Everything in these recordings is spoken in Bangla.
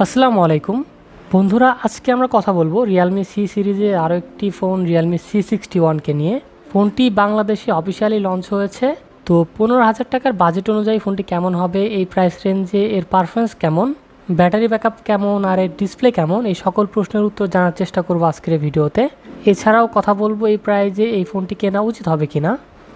আসসালামু আলাইকুম বন্ধুরা, আজকে আমরা কথা বলবো রিয়েলমি সি সিরিজের আরও একটি ফোন রিয়েলমি C61কে নিয়ে। ফোনটি বাংলাদেশে অফিসিয়ালি লঞ্চ হয়েছে। তো 15,000 টাকার বাজেট অনুযায়ী ফোনটি কেমন হবে, এই প্রাইস রেঞ্জে এর পারফরমেন্স কেমন, ব্যাটারি ব্যাকআপ কেমন আর এর ডিসপ্লে কেমন, এই সকল প্রশ্নের উত্তর জানার চেষ্টা করবো আজকের ভিডিওতে। এছাড়াও কথা বলবো এই প্রাইজে এই ফোনটি কেনা উচিত হবে কিনা।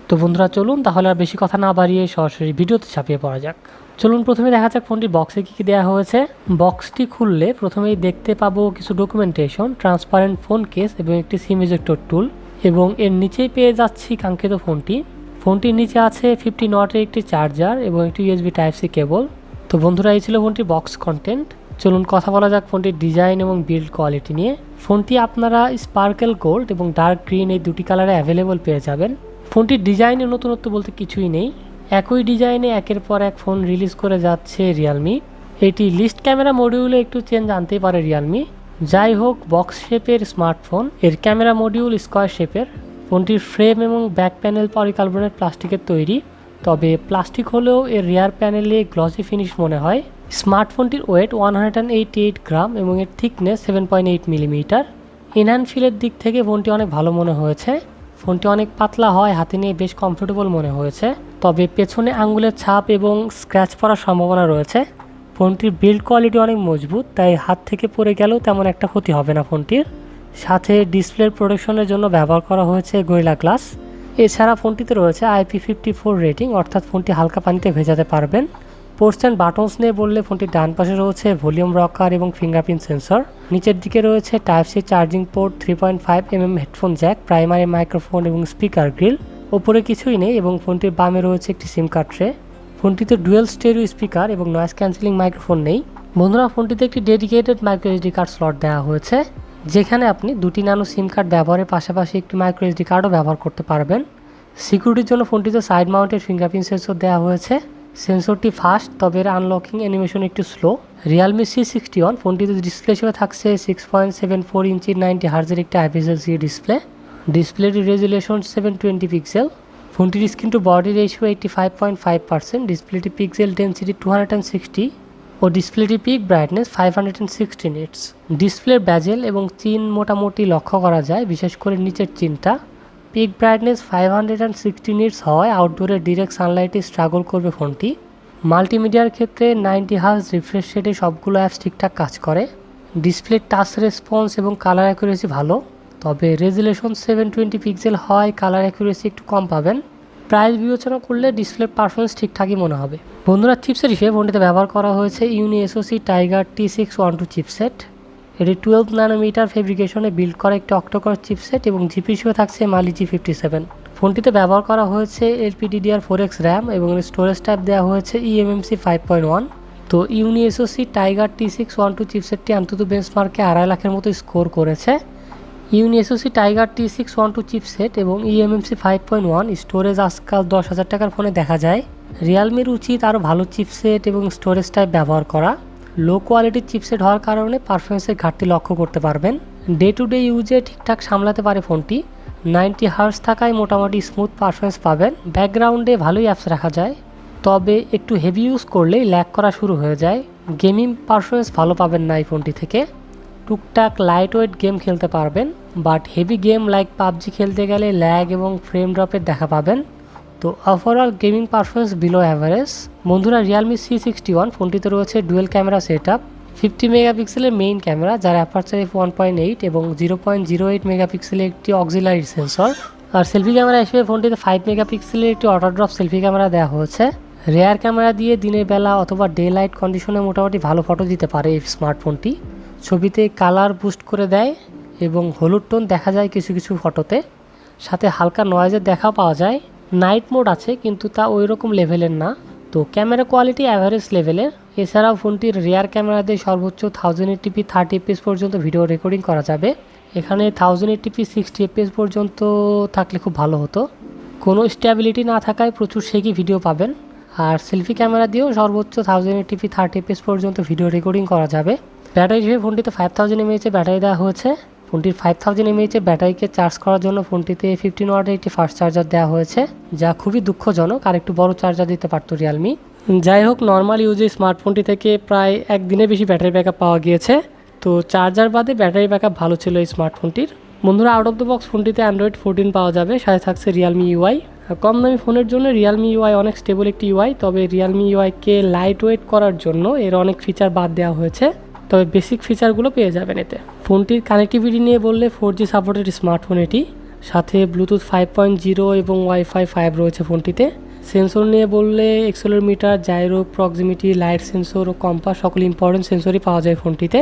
তো বন্ধুরা চলুন তাহলে আর বেশি কথা না বাড়িয়ে সরাসরি ভিডিওতে ছাপিয়ে পড়া যাক। চলুন প্রথমে দেখা যাক ফোনটির বক্সে কী কী দেওয়া হয়েছে। বক্সটি খুললে প্রথমেই দেখতে পাবো কিছু ডকুমেন্টেশন, ট্রান্সপারেন্ট ফোন কেস এবং একটি সিম ইজেক্টর টুল, এবং এর নিচেই পেয়ে যাচ্ছি কাঙ্ক্ষিত ফোনটি। ফোনটির নিচে আছে 50 ওয়াটের একটি চার্জার এবং একটি USB Type-C কেবল। তো বন্ধুরা এই ছিল ফোনটির বক্স কন্টেন্ট। চলুন কথা বলা যাক ফোনটির ডিজাইন এবং বিল্ড কোয়ালিটি নিয়ে। ফোনটি আপনারা স্পার্কেল গোল্ড এবং ডার্ক গ্রিন এই দুটি কালারে অ্যাভেলেবল পেয়ে যাবেন। ফোনটির ডিজাইনে নতুনত্ব বলতে কিছুই নেই, একই ডিজাইনে একের পর এক ফোন রিলিজ করে যাচ্ছে রিয়েলমি। এটি লিস্ট ক্যামেরা মডিউলে একটু চেঞ্জ আনতেই পারে রিয়েলমি। যাই হোক, বক্স শেপের স্মার্টফোন, এর ক্যামেরা মডিউল স্কোয়ার শেপের। ফোনটির ফ্রেম এবং ব্যাক প্যানেল পলিকার্বনেট প্লাস্টিকের তৈরি, তবে প্লাস্টিক হলেও এর রিয়ার প্যানেলে গ্লসি ফিনিশ মনে হয়। স্মার্টফোনটির ওয়েট 188 গ্রাম এবং এর থিকনেস 7.8 মিলিমিটার। ইনহ্যান্ড ফিলের দিক থেকে ফোনটি অনেক ভালো মনে হয়েছে। ফোনটি অনেক পাতলা হয়, হাতে নিয়ে বেশ কমফোর্টেবল মনে হয়েছে, তবে পেছনে আঙ্গুলের ছাপ এবং স্ক্র্যাচ পড়ার সম্ভাবনা রয়েছে। ফোনটির বিল্ড কোয়ালিটি অনেক মজবুত, তাই হাত থেকে পড়ে গেলেও তেমন একটা ক্ষতি হবে না ফোনটির। সাথে ডিসপ্লের প্রোটেকশনের জন্য ব্যবহার করা হয়েছে গরিলা গ্লাস। এছাড়া ফোনটিতে রয়েছে IP54 রেটিং, অর্থাৎ ফোনটি হালকা পানিতে ভেজাতে পারবেন। পোর্টস অ্যান্ড বাটনস নিয়ে বললে ফোনটির ডান পাশে রয়েছে ভলিউম রকার এবং ফিঙ্গারপ্রিন্ট সেন্সর। নিচের দিকে রয়েছে Type-C charging port, 3.5mm headphone jack, primary microphone এবং স্পিকার গ্রিল। ওপরে কিছুই নেই এবং ফোনটির বামে রয়েছে একটি সিম কার্ড ট্রে। ফোনটিতে ডুয়েল স্টেরিও স্পিকার এবং নয়েজ ক্যান্সেলিং মাইক্রোফোন নেই। বন্ধুরা ফোনটিতে একটি dedicated micro SD card slot দেওয়া হয়েছে, যেখানে আপনি দুটি নানো সিম কার্ড ব্যবহারের পাশাপাশি একটি মাইক্রো SD কার্ডও ব্যবহার করতে পারবেন। সিকিউরিটির জন্য ফোনটিতে সাইড মাউন্টেড ফিঙ্গারপ্রিন্ট সেন্সর দেওয়া হয়েছে। সেন্সরটি ফাস্ট, তবে এর আনলকিং অ্যানিমেশন একটু স্লো। রিয়েলমি C61 ফোনটিতে ডিসপ্লে হিসেবে থাকছে 6.74 ইঞ্চির 90 হার্জের একটি IPS LCD ডিসপ্লে। ডিসপ্লেটির রেজুলেশন 720 পিক্সেল। ফোনটির স্ক্রিন টু বডি রেশিও 85.5%, ডিসপ্লেটি পিক্সেল ডেন্সিটি 260 ও ডিসপ্লেটি পিক ব্রাইটনেস 560 নিটস। ডিসপ্লের ব্যাজেল এবং চিন মোটামুটি লক্ষ্য করা যায়, বিশেষ করে নিচের চিনটা। পিক ব্রাইটনেস 560 নিটস হওয়ায় আউটডোরে ডিরেক্ট সানলাইটে স্ট্রাগল করবে ফোনটি। মাল্টিমিডিয়ার ক্ষেত্রে 90 হার্জ রিফ্রেশ রেটে সবগুলো অ্যাপস ঠিকঠাক কাজ করে। ডিসপ্লে টাচ রেসপন্স এবং কালার অ্যাকুরেসি ভালো, তবে রেজুলেশন 720 পিক্সেল হয়, কালার অ্যাকুরেসি একটু কম পাবেন। প্রাইস বিবেচনা করলে ডিসপ্লের পারফরমেন্স ঠিকঠাকই মনে হবে। বন্ধুরা চিপসেট হিসেবে ফোনটিতে ব্যবহার করা হয়েছে UniSoc Tiger T612 চিপসেট। এটি 12 ন্যানোমিটার ফেব্রিকেশনে বিল্ড করা একটি অক্টোকর চিপসেট এবং জিপি হিসেবে থাকছে Mali G57। ফোনটিতে ব্যবহার করা হয়েছে LPDDR4X র্যাম এবং স্টোরেজ টাইপ দেওয়া হয়েছে eMMC 5.1। তো UniSoc Tiger T612 চিপসেটটি অন্তত বেঞ্চমার্কে 2.5 লাখের মতো স্কোর করেছে। UniSoc Tiger T612 চিপসেট এবং eMMC 5.1 স্টোরেজ আজকাল 10,000 টাকার ফোনে দেখা যায়। রিয়েলমির উচিত আরও ভালো চিপসেট এবং স্টোরেজ টাইপ ব্যবহার করা। লো কোয়ালিটির চিপসেট হওয়ার কারণে পারফরমেন্সের ঘাটতি লক্ষ্য করতে পারবেন। ডে টু ডে ইউজে ঠিকঠাক সামলাতে পারে ফোনটি। 90 হার্জ থাকায় মোটামুটি স্মুথ পারফরমেন্স পাবেন। ব্যাকগ্রাউন্ডে ভালোই অ্যাপস রাখা যায়, তবে একটু হেভি ইউজ করলেই ল্যাগ করা শুরু হয়ে যায়। গেমিং পারফরমেন্স ভালো পাবেন না এই ফোনটি থেকে। টুকটাক লাইট ওয়েট গেম খেলতে পারবেন, but heavy game like PUBG খেলতে গেলে ল্যাগ এবং ফ্রেম ড্রপের দেখা পাবেন। তো overall gaming performance below average. বন্ধুরা রিয়েলমি C61 ফোনটিতে রয়েছে ডুয়েল ক্যামেরা সেটআপ। 50 মেগাপিক্সেলের মেইন ক্যামেরা, যার অ্যাপারচার f1.8 এবং 0.08 মেগাপিক্সেলের একটি অক্সিলারি সেন্সর। আর সেলফি ক্যামেরা হিসেবে ফোনটিতে 5 মেগাপিক্সেলের একটি অটো ড্রপ সেলফি ক্যামেরা দেওয়া হয়েছে। রেয়ার ক্যামেরা দিয়ে দিনের বেলা অথবা ডে লাইট কন্ডিশনে মোটামুটি ভালো ফটো দিতে পারে এই স্মার্টফোনটি। ছবিতে কালার বুস্ট করে দেয় এবং হলুদ টোন দেখা যায় কিছু কিছু ফটোতে, সাথে হালকা নয়েজের দেখা পাওয়া যায়। নাইট মোড আছে, কিন্তু তা ওই রকম লেভেলের না। তো ক্যামেরা কোয়ালিটি অ্যাভারেজ লেভেলের। এছাড়াও ফোনটির রিয়ার ক্যামেরা দিয়ে সর্বোচ্চ 1080p 30 fps পর্যন্ত ভিডিও রেকর্ডিং করা যাবে। এখানে 1080p 60 fps পর্যন্ত থাকলে খুব ভালো হতো। কোনো স্টেবিলিটি না থাকায় প্রচুর শেকি ভিডিও পাবেন। আর সেলফি ক্যামেরা দিয়েও সর্বোচ্চ 1080p 30 fps পর্যন্ত ভিডিও রেকর্ডিং করা যাবে। ব্যাটারি হিসেবে ফোনটিতে 5000 mAh ব্যাটারি দেওয়া হয়েছে। ফোনটির 5000 mAh ব্যাটারিকে চার্জ করার জন্য ফোনটিতে 15 ওয়াটের একটি ফাস্ট চার্জার দেওয়া হয়েছে, যা খুবই দুঃখজনক। আর একটু বড় চার্জার দিতে পারতো রিয়েলমি। যাই হোক, নর্মাল ইউজে স্মার্টফোনটি থেকে প্রায় একদিনের বেশি ব্যাটারি ব্যাকআপ পাওয়া গিয়েছে। তো চার্জার বাদে ব্যাটারি ব্যাকআপ ভালো ছিল এই স্মার্টফোনটির। বন্ধুরা, আউট অফ দ্য বক্স ফোনটিতে অ্যান্ড্রয়েড 14 পাওয়া যাবে, সাথে থাকছে রিয়েলমি ইউআই। কম দামি ফোনের জন্য রিয়েলমি ইউআই অনেক স্টেবল একটি ইউআই, তবে রিয়েলমি ইউআইকে লাইট ওয়েট করার জন্য এর অনেক ফিচার বাদ দেওয়া হয়েছে, তবে বেসিক ফিচারগুলো পেয়ে যাবেন এতে। ফোনটির কানেক্টিভিটি নিয়ে বললে 4G সাপোর্টেড স্মার্টফোন এটি, সাথে ব্লুটুথ 5.0 এবং ওয়াইফাই 5 রয়েছে ফোনটিতে। সেন্সর নিয়ে বললে accelerometer, gyro, proximity, light sensor ও কম্পাস সকল ইম্পর্টেন্ট সেন্সরই পাওয়া যায় ফোনটিতে,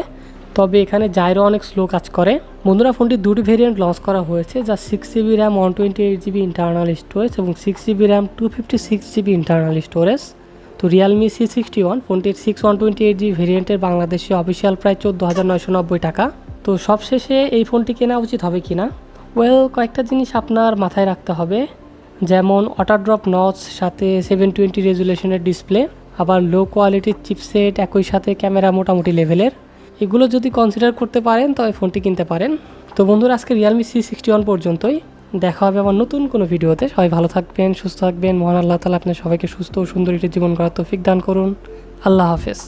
তবে এখানে জাইরো অনেক স্লো কাজ করে। বন্ধুরা, ফোনটির দুটি ভেরিয়েন্ট লঞ্চ করা হয়েছে, যা 6GB RAM 128GB internal storage এবং 6GB RAM 256GB internal storage. তো রিয়েলমি C61 ফোনটির 128GB ভেরিয়েন্টের বাংলাদেশে অফিসিয়াল প্রায় 14,990 টাকা। তো সবশেষে এই ফোনটি কেনা উচিত হবে কিনা? কয়েকটা জিনিস আপনার মাথায় রাখতে হবে, যেমন ওয়াটার ড্রপ নচ, সাথে 720 রেজুলেশনের ডিসপ্লে, আবার লো কোয়ালিটির চিপসেট, একই সাথে ক্যামেরা মোটামুটি লেভেলের। এগুলো যদি কনসিডার করতে পারেন তবে ফোনটি কিনতে পারেন। তো বন্ধুরা, আজকে রিয়েলমি C61 পর্যন্তই। দেখা হবে আমার নতুন কোনো ভিডিওতে। সবাই ভালো থাকবেন, সুস্থ থাকবেন। মহান আল্লাহ তাআলা আপনার সবাইকে সুস্থ ও সুন্দর একটি জীবন গড়ার তৌফিক দান করুন। আল্লাহ হাফেজ।